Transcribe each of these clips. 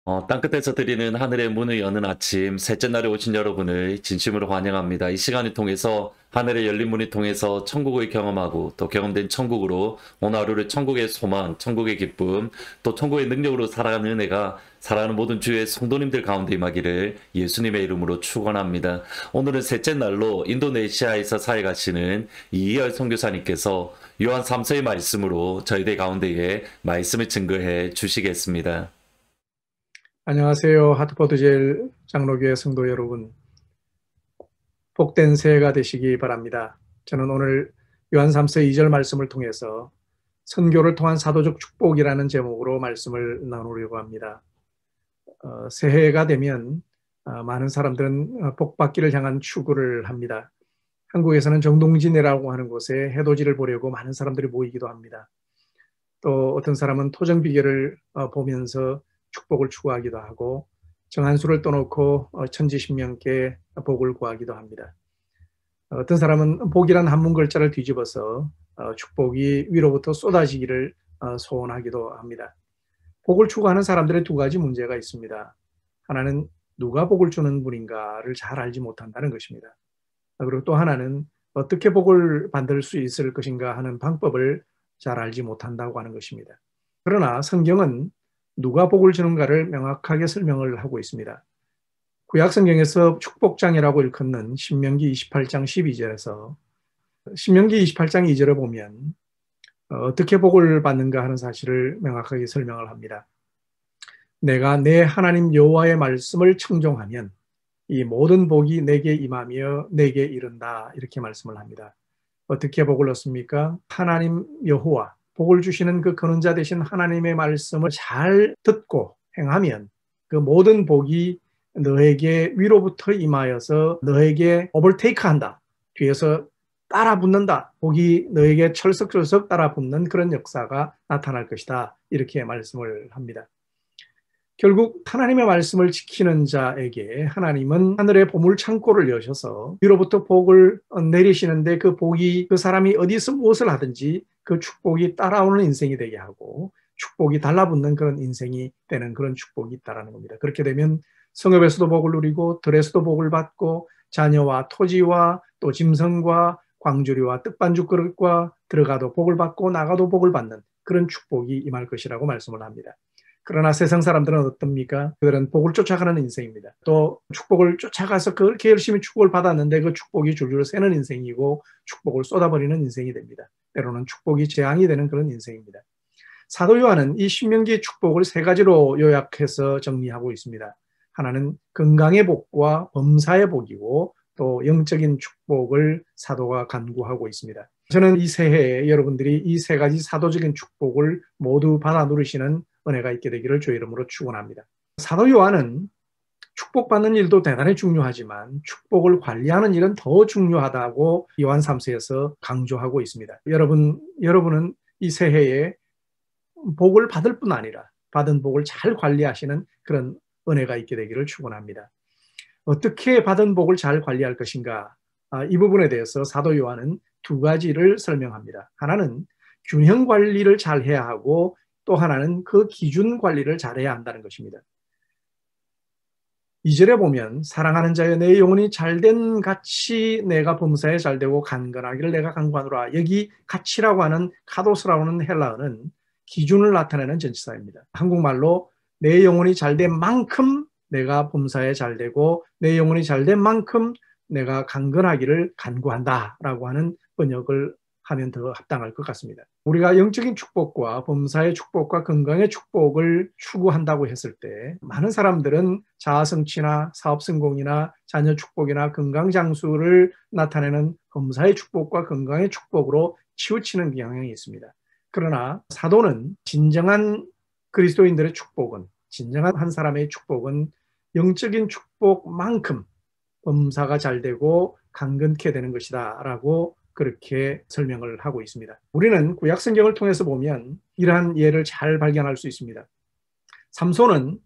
땅끝에서 드리는 하늘의 문을 여는 아침, 셋째 날에 오신 여러분을 진심으로 환영합니다. 이 시간을 통해서 하늘의 열린 문을 통해서 천국을 경험하고 또 경험된 천국으로 오늘 하루를 천국의 소망, 천국의 기쁨, 또 천국의 능력으로 살아가는 은혜가 살아가는 모든 주의 성도님들 가운데 임하기를 예수님의 이름으로 축원합니다. 오늘은 셋째 날로 인도네시아에서 사역하시는 이희열 선교사님께서 요한 3서의 말씀으로 저희들 가운데에 말씀을 증거해 주시겠습니다. 안녕하세요. 하트포드 제일 장로교회 성도 여러분. 복된 새해가 되시기 바랍니다. 저는 오늘 요한 3서 2절 말씀을 통해서 선교를 통한 사도적 축복이라는 제목으로 말씀을 나누려고 합니다. 새해가 되면 많은 사람들은 복받기를 향한 추구를 합니다. 한국에서는 정동진해라고 하는 곳에 해돋이를 보려고 많은 사람들이 모이기도 합니다. 또 어떤 사람은 토정비결을 보면서 축복을 추구하기도 하고 정한수를 떠놓고 천지신명께 복을 구하기도 합니다. 어떤 사람은 복이란 한문 글자를 뒤집어서 축복이 위로부터 쏟아지기를 소원하기도 합니다. 복을 추구하는 사람들의 두 가지 문제가 있습니다. 하나는 누가 복을 주는 분인가를 잘 알지 못한다는 것입니다. 그리고 또 하나는 어떻게 복을 받을 수 있을 것인가 하는 방법을 잘 알지 못한다고 하는 것입니다. 그러나 성경은 누가 복을 주는가를 명확하게 설명을 하고 있습니다. 구약 성경에서 축복장이라고 일컫는 신명기 28장 12절에서 신명기 28장 2절을 보면 어떻게 복을 받는가 하는 사실을 명확하게 설명을 합니다. 내가 내 하나님 여호와의 말씀을 청종하면 이 모든 복이 내게 임하며 내게 이른다, 이렇게 말씀을 합니다. 어떻게 복을 얻습니까? 하나님 여호와, 복을 주시는 그 근원자 되신 하나님의 말씀을 잘 듣고 행하면 그 모든 복이 너에게 위로부터 임하여서 너에게 오버테이크한다, 뒤에서 따라붙는다, 복이 너에게 철석철석 따라붙는 그런 역사가 나타날 것이다, 이렇게 말씀을 합니다. 결국 하나님의 말씀을 지키는 자에게 하나님은 하늘의 보물 창고를 여셔서 위로부터 복을 내리시는데 그 복이 그 사람이 어디서 무엇을 하든지 그 축복이 따라오는 인생이 되게 하고 축복이 달라붙는 그런 인생이 되는 그런 축복이 있다는 겁니다. 그렇게 되면 성읍에서도 복을 누리고 들에서도 복을 받고 자녀와 토지와 또 짐승과 광주리와 떡반죽 그릇과 들어가도 복을 받고 나가도 복을 받는 그런 축복이 임할 것이라고 말씀을 합니다. 그러나 세상 사람들은 어떻습니까? 그들은 복을 쫓아가는 인생입니다. 또 축복을 쫓아가서 그렇게 열심히 축복을 받았는데 그 축복이 줄줄 새는 인생이고 축복을 쏟아버리는 인생이 됩니다. 때로는 축복이 재앙이 되는 그런 인생입니다. 사도 요한은 이 신명기의 축복을 세 가지로 요약해서 정리하고 있습니다. 하나는 건강의 복과 범사의 복이고 또 영적인 축복을 사도가 간구하고 있습니다. 저는 이 새해에 여러분들이 이 세 가지 사도적인 축복을 모두 받아 누리시는 은혜가 있게 되기를 주의 이름으로 축원합니다. 사도 요한은 축복받는 일도 대단히 중요하지만 축복을 관리하는 일은 더 중요하다고 요한 3서에서 강조하고 있습니다. 여러분은 이 새해에 복을 받을 뿐 아니라 받은 복을 잘 관리하시는 그런 은혜가 있게 되기를 축원합니다. 어떻게 받은 복을 잘 관리할 것인가? 이 부분에 대해서 사도 요한은 두 가지를 설명합니다. 하나는 균형 관리를 잘 해야 하고 또 하나는 그 기준 관리를 잘해야 한다는 것입니다. 2절에 보면 사랑하는 자여 내 영혼이 잘된 같이 내가 범사에 잘되고 강건하기를 내가 간구하노라. 여기 가치라고 하는 카도스라고 하는 헬라어는 기준을 나타내는 전치사입니다. 한국말로 내 영혼이 잘된 만큼 내가 범사에 잘되고 내 영혼이 잘된 만큼 내가 강건하기를 간구한다라고 하는 번역을 하면 더 합당할 것 같습니다. 우리가 영적인 축복과 범사의 축복과 건강의 축복을 추구한다고 했을 때 많은 사람들은 자아성취나 사업성공이나 자녀 축복이나 건강장수를 나타내는 범사의 축복과 건강의 축복으로 치우치는 경향이 있습니다. 그러나 사도는 진정한 그리스도인들의 축복은, 진정한 한 사람의 축복은 영적인 축복만큼 범사가 잘 되고 강건케 되는 것이다 라고 그렇게 설명을 하고 있습니다. 우리는 구약 성경을 통해서 보면 이러한 예를 잘 발견할 수 있습니다. 삼손은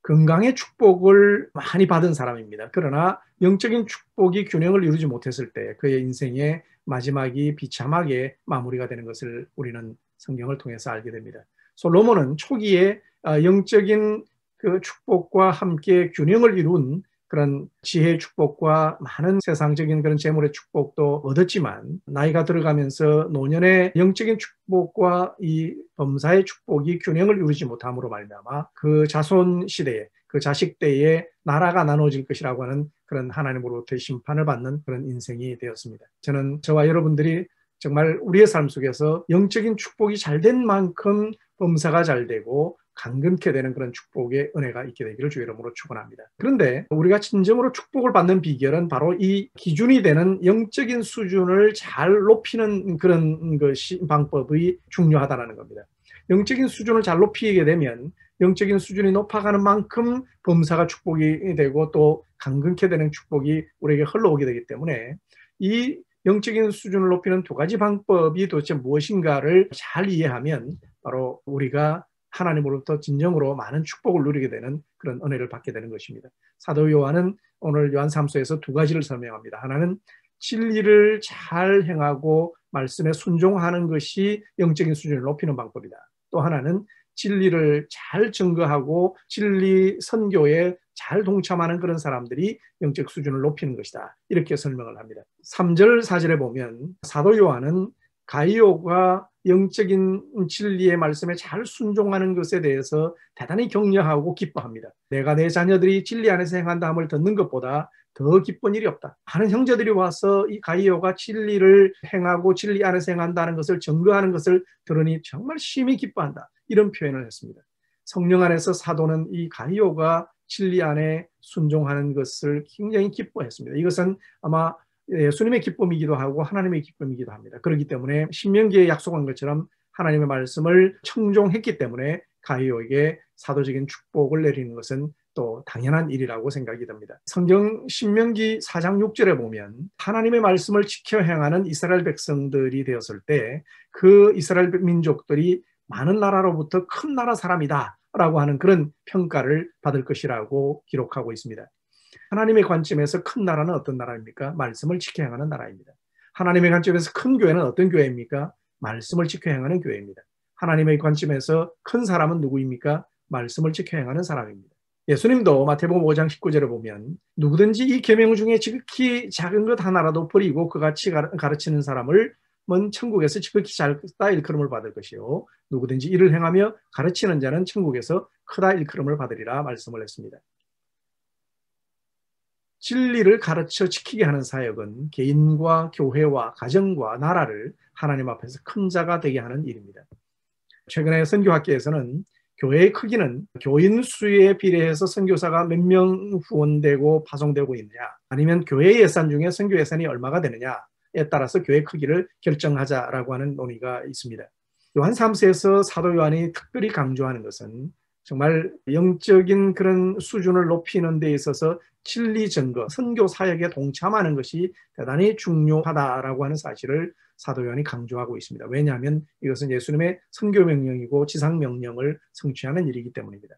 건강의 축복을 많이 받은 사람입니다. 그러나 영적인 축복이 균형을 이루지 못했을 때 그의 인생의 마지막이 비참하게 마무리가 되는 것을 우리는 성경을 통해서 알게 됩니다. 솔로몬은 초기에 영적인 그 축복과 함께 균형을 이룬 그런 지혜의 축복과 많은 세상적인 그런 재물의 축복도 얻었지만 나이가 들어가면서 노년의 영적인 축복과 이 범사의 축복이 균형을 이루지 못함으로 말미암아 그 자손 시대에 그 자식 때에 나라가 나눠질 것이라고 하는 그런 하나님으로부터의 심판을 받는 그런 인생이 되었습니다. 저는 저와 여러분들이 정말 우리의 삶 속에서 영적인 축복이 잘 된 만큼 범사가 잘 되고 강건케 되는 그런 축복의 은혜가 있게 되기를 주의 이름으로 축원합니다. 그런데 우리가 진정으로 축복을 받는 비결은 바로 이 기준이 되는 영적인 수준을 잘 높이는 그런 것이 방법이 중요하다는 겁니다. 영적인 수준을 잘 높이게 되면 영적인 수준이 높아가는 만큼 범사가 축복이 되고 또 강건케 되는 축복이 우리에게 흘러오게 되기 때문에 이 영적인 수준을 높이는 두 가지 방법이 도대체 무엇인가를 잘 이해하면 바로 우리가 하나님으로부터 진정으로 많은 축복을 누리게 되는 그런 은혜를 받게 되는 것입니다. 사도 요한은 오늘 요한 3서에서 두 가지를 설명합니다. 하나는 진리를 잘 행하고 말씀에 순종하는 것이 영적인 수준을 높이는 방법이다. 또 하나는 진리를 잘 증거하고 진리 선교에 잘 동참하는 그런 사람들이 영적 수준을 높이는 것이다. 이렇게 설명을 합니다. 3절 4절에 보면 사도 요한은 가이오가 영적인 진리의 말씀에 잘 순종하는 것에 대해서 대단히 격려하고 기뻐합니다. 내가 내 자녀들이 진리 안에서 행한다 함을 듣는 것보다 더 기쁜 일이 없다. 많은 형제들이 와서 이 가이오가 진리를 행하고 진리 안에서 행한다는 것을 증거하는 것을 들으니 정말 심히 기뻐한다. 이런 표현을 했습니다. 성령 안에서 사도는 이 가이오가 진리 안에 순종하는 것을 굉장히 기뻐했습니다. 이것은 아마 예수님의 기쁨이기도 하고 하나님의 기쁨이기도 합니다. 그렇기 때문에 신명기에 약속한 것처럼 하나님의 말씀을 청종했기 때문에 가이오에게 사도적인 축복을 내리는 것은 또 당연한 일이라고 생각이 듭니다. 성경 신명기 4장 6절에 보면 하나님의 말씀을 지켜 행하는 이스라엘 백성들이 되었을 때 그 이스라엘 민족들이 많은 나라로부터 큰 나라 사람이다 라고 하는 그런 평가를 받을 것이라고 기록하고 있습니다. 하나님의 관점에서 큰 나라는 어떤 나라입니까? 말씀을 지켜 행하는 나라입니다. 하나님의 관점에서 큰 교회는 어떤 교회입니까? 말씀을 지켜 행하는 교회입니다. 하나님의 관점에서 큰 사람은 누구입니까? 말씀을 지켜 행하는 사람입니다. 예수님도 마태복음 5장 19절에 보면 누구든지 이 계명 중에 지극히 작은 것 하나라도 버리고 그같이 가르치는 사람을 천국에서 지극히 작다 일컬음을 받을 것이요 누구든지 이를 행하며 가르치는 자는 천국에서 크다 일컬음을 받으리라 말씀을 했습니다. 진리를 가르쳐 지키게 하는 사역은 개인과 교회와 가정과 나라를 하나님 앞에서 큰 자가 되게 하는 일입니다. 최근에 선교학계에서는 교회의 크기는 교인 수에 비례해서 선교사가 몇 명 후원되고 파송되고 있느냐 아니면 교회 예산 중에 선교 예산이 얼마가 되느냐에 따라서 교회 크기를 결정하자라고 하는 논의가 있습니다. 요한 3서에서 사도 요한이 특별히 강조하는 것은 정말 영적인 그런 수준을 높이는 데 있어서 진리 증거, 선교 사역에 동참하는 것이 대단히 중요하다라고 하는 사실을 사도 요한이 강조하고 있습니다. 왜냐하면 이것은 예수님의 선교 명령이고 지상 명령을 성취하는 일이기 때문입니다.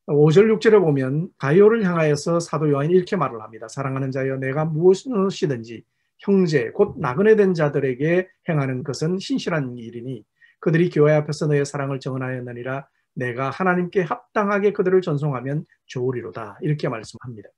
5절 6절에 보면 가이오를 향하여서 사도 요한이 이렇게 말을 합니다. 사랑하는 자여 내가 무엇이든지 형제 곧 나그네 된 자들에게 행하는 것은 신실한 일이니 그들이 교회 앞에서 너의 사랑을 증언하였느니라 내가 하나님께 합당하게 그들을 전송하면 좋으리로다. 이렇게 말씀합니다.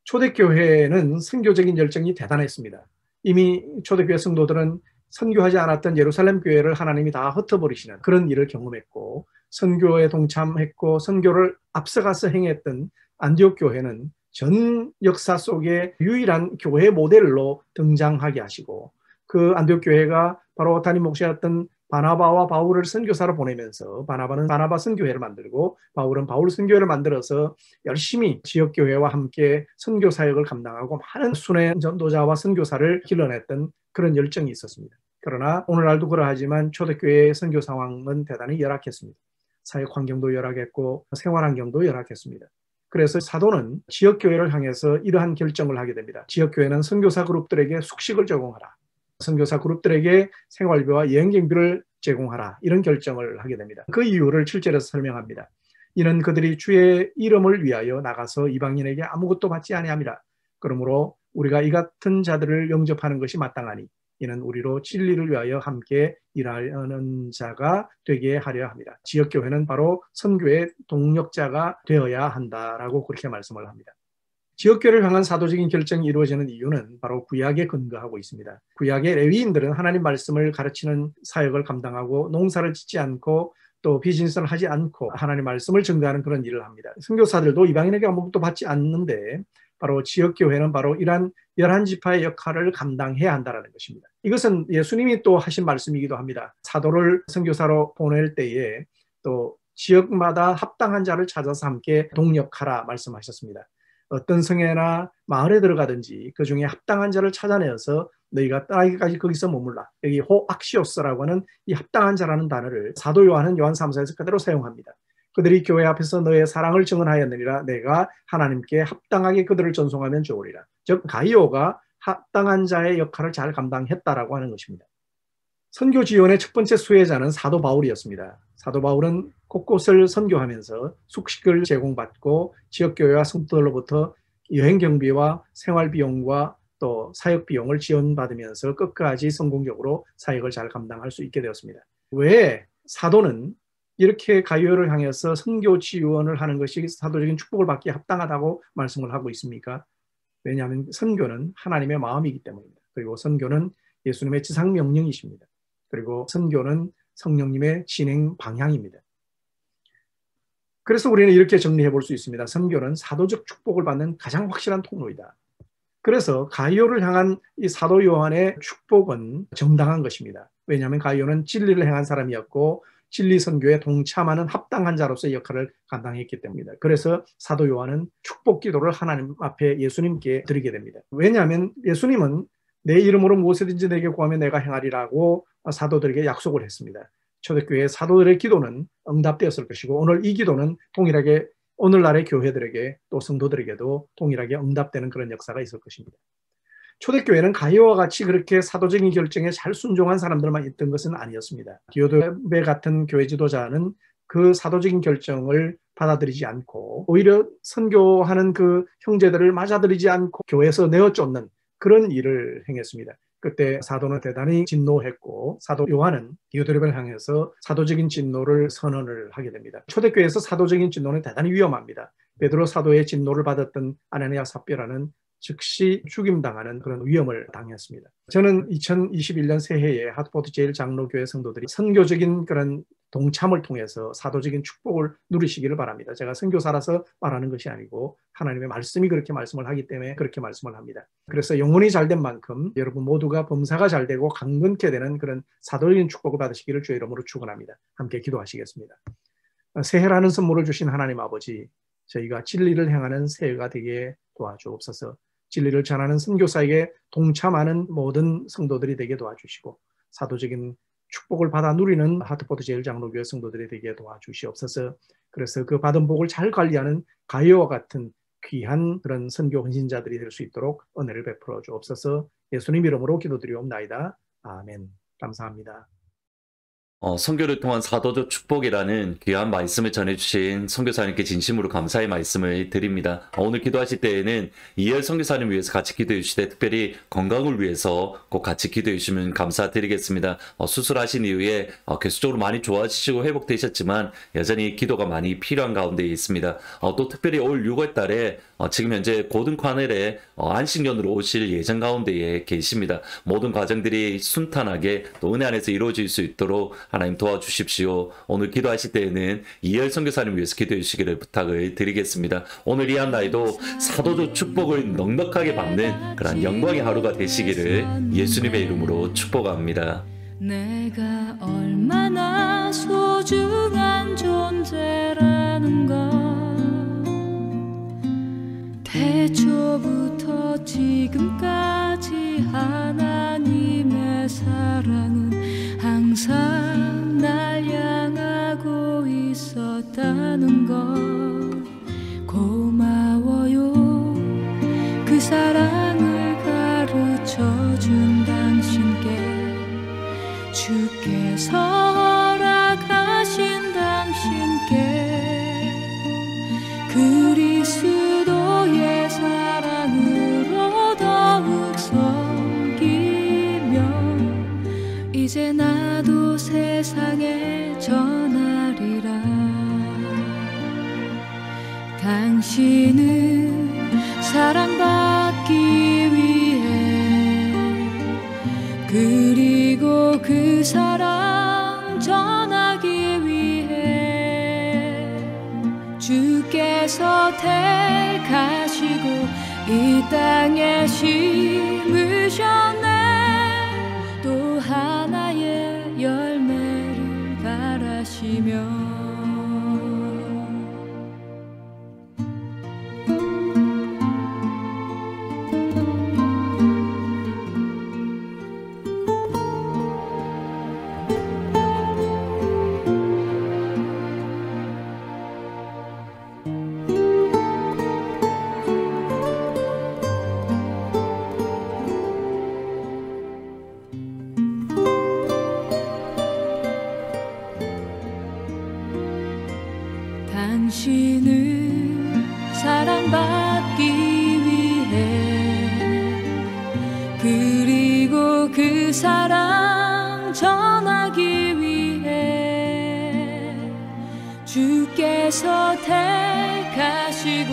초대교회는 선교적인 열정이 대단했습니다. 이미 초대교회 성도들은 선교하지 않았던 예루살렘 교회를 하나님이 다 흩어버리시는 그런 일을 경험했고 선교에 동참했고 선교를 앞서가서 행했던 안디옥 교회는 전 역사 속에 유일한 교회 모델로 등장하게 하시고 그 안디옥 교회가 바로 담임 목사였던 바나바와 바울을 선교사로 보내면서 바나바는 바나바 선교회를 만들고 바울은 바울 선교회를 만들어서 열심히 지역교회와 함께 선교 사역을 감당하고 많은 순회 전도자와 선교사를 길러냈던 그런 열정이 있었습니다. 그러나 오늘날도 그러하지만 초대교회의 선교 상황은 대단히 열악했습니다. 사역 환경도 열악했고 생활 환경도 열악했습니다. 그래서 사도는 지역교회를 향해서 이러한 결정을 하게 됩니다. 지역교회는 선교사 그룹들에게 숙식을 제공하라. 선교사 그룹들에게 생활비와 여행경비를 제공하라. 이런 결정을 하게 됩니다. 그 이유를 7절에서 설명합니다. 이는 그들이 주의 이름을 위하여 나가서 이방인에게 아무것도 받지 아니함이라. 그러므로 우리가 이 같은 자들을 영접하는 것이 마땅하니 이는 우리로 진리를 위하여 함께 일하는 자가 되게 하려 합니다. 지역교회는 바로 선교의 동력자가 되어야 한다라고 그렇게 말씀을 합니다. 지역교회를 향한 사도적인 결정이 이루어지는 이유는 바로 구약에 근거하고 있습니다. 구약의 레위인들은 하나님 말씀을 가르치는 사역을 감당하고 농사를 짓지 않고 또 비즈니스를 하지 않고 하나님 말씀을 전가하는 그런 일을 합니다. 선교사들도 이방인에게 아무것도 받지 않는데 바로 지역교회는 바로 이러한 11지파의 역할을 감당해야 한다는 것입니다. 이것은 예수님이 또 하신 말씀이기도 합니다. 사도를 선교사로 보낼 때에 또 지역마다 합당한 자를 찾아서 함께 동력하라 말씀하셨습니다. 어떤 성회나 마을에 들어가든지 그 중에 합당한 자를 찾아내어서 너희가 떠나기까지 거기서 머물라. 여기 호악시오스라고 하는 이 합당한 자라는 단어를 사도 요한은 요한 3서에서 그대로 사용합니다. 그들이 교회 앞에서 너의 사랑을 증언하였느니라. 내가 하나님께 합당하게 그들을 전송하면 좋으리라. 즉 가이오가 합당한 자의 역할을 잘 감당했다라고 하는 것입니다. 선교 지원의 첫 번째 수혜자는 사도 바울이었습니다. 사도 바울은 곳곳을 선교하면서 숙식을 제공받고 지역교회와 성도들로부터 여행 경비와 생활 비용과 또 사역 비용을 지원받으면서 끝까지 성공적으로 사역을 잘 감당할 수 있게 되었습니다. 왜 사도는 이렇게 가이오를 향해서 선교 지원을 하는 것이 사도적인 축복을 받기에 합당하다고 말씀을 하고 있습니까? 왜냐하면 선교는 하나님의 마음이기 때문입니다. 그리고 선교는 예수님의 지상명령이십니다. 그리고 선교는 성령님의 진행 방향입니다. 그래서 우리는 이렇게 정리해 볼 수 있습니다. 선교는 사도적 축복을 받는 가장 확실한 통로이다. 그래서 가이오를 향한 이 사도 요한의 축복은 정당한 것입니다. 왜냐하면 가이오는 진리를 행한 사람이었고 진리 선교에 동참하는 합당한 자로서의 역할을 감당했기 때문입니다. 그래서 사도 요한은 축복 기도를 하나님 앞에 예수님께 드리게 됩니다. 왜냐하면 예수님은 내 이름으로 무엇이든지 내게 구하면 내가 행하리라고 사도들에게 약속을 했습니다. 초대교회 사도들의 기도는 응답되었을 것이고 오늘 이 기도는 동일하게 오늘날의 교회들에게 또 성도들에게도 동일하게 응답되는 그런 역사가 있을 것입니다. 초대교회는 가이오와 같이 그렇게 사도적인 결정에 잘 순종한 사람들만 있던 것은 아니었습니다. 디오도베 같은 교회 지도자는 그 사도적인 결정을 받아들이지 않고 오히려 선교하는 그 형제들을 맞아들이지 않고 교회에서 내어쫓는 그런 일을 행했습니다. 그때 사도는 대단히 진노했고 사도 요한은 디오드레베를 향해서 사도적인 진노를 선언을 하게 됩니다. 초대교회에서 사도적인 진노는 대단히 위험합니다. 베드로 사도의 진노를 받았던 아나니아 삽비라는 즉시 죽임당하는 그런 위험을 당했습니다. 저는 2021년 새해에 하트포트 제일장로교회 성도들이 선교적인 그런 동참을 통해서 사도적인 축복을 누리시기를 바랍니다. 제가 선교사라서 말하는 것이 아니고 하나님의 말씀이 그렇게 말씀을 하기 때문에 그렇게 말씀을 합니다. 그래서 영혼이 잘된 만큼 여러분 모두가 범사가 잘되고 강건케 되는 그런 사도적인 축복을 받으시기를 주의 이름으로 축원합니다. 함께 기도하시겠습니다. 새해라는 선물을 주신 하나님 아버지, 저희가 진리를 행하는 새해가 되게 도와주옵소서. 진리를 전하는 선교사에게 동참하는 모든 성도들이 되게 도와주시고 사도적인 축복을 받아 누리는 하트포트 제일장로교회 성도들이 되게 도와주시옵소서. 그래서 그 받은 복을 잘 관리하는 가이오와 같은 귀한 그런 선교 헌신자들이 될 수 있도록 은혜를 베풀어 주옵소서. 예수님 이름으로 기도드리옵나이다. 아멘. 감사합니다. 선교를 통한 사도적 축복이라는 귀한 말씀을 전해주신 선교사님께 진심으로 감사의 말씀을 드립니다. 오늘 기도하실 때에는 이열 선교사님 위해서 같이 기도해 주시되 특별히 건강을 위해서 꼭 같이 기도해 주시면 감사드리겠습니다. 수술하신 이후에 계속적으로 많이 좋아지시고 회복되셨지만 여전히 기도가 많이 필요한 가운데 있습니다. 또 특별히 올 6월 달에 지금 현재 고등 관할에 안식년으로 오실 예정 가운데에 계십니다. 모든 과정들이 순탄하게 또 은혜 안에서 이루어질 수 있도록 하나님 도와주십시오. 오늘 기도하실 때에는 이열 선교사님 위해서 기도해 주시기를 부탁을 드리겠습니다. 오늘 이 한 날도 사도적 축복을 넉넉하게 받는 그런 영광의 하루가 되시기를 예수님의 이름으로 축복합니다. 내가 얼마나 소중한 존재라는 걸 태초부터 지금까지 하나님의 사랑은 항상 날 향하고 있었다는 걸 고마워요. 그 사랑을 가르쳐준 당신께 주께서 허락하신 당신께 당신은 사랑받기 위해 그리고 그 사랑 전하기 위해 주께서 택하시고 이 땅에 심으셨네. 또 하나의 열매를 바라시며 당신은 사랑받기 위해 그리고 그 사랑 전하기 위해 주께서 택하시고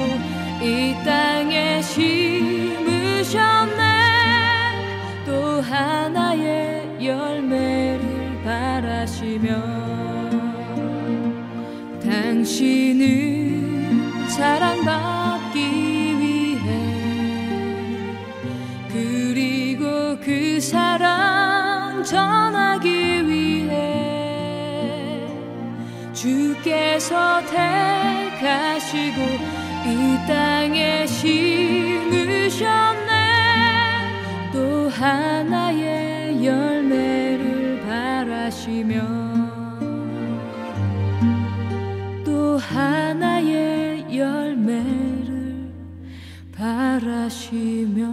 이 땅에 심으셨네. 또 하나의 열매를 바라시며 당신은 사랑받기 위해 그리고 그 사랑 전하기 위해 주께서 택하시고 이 땅에 심으셨네. 또 하나의 열매를 바라시며 하나의 열매를 바라시며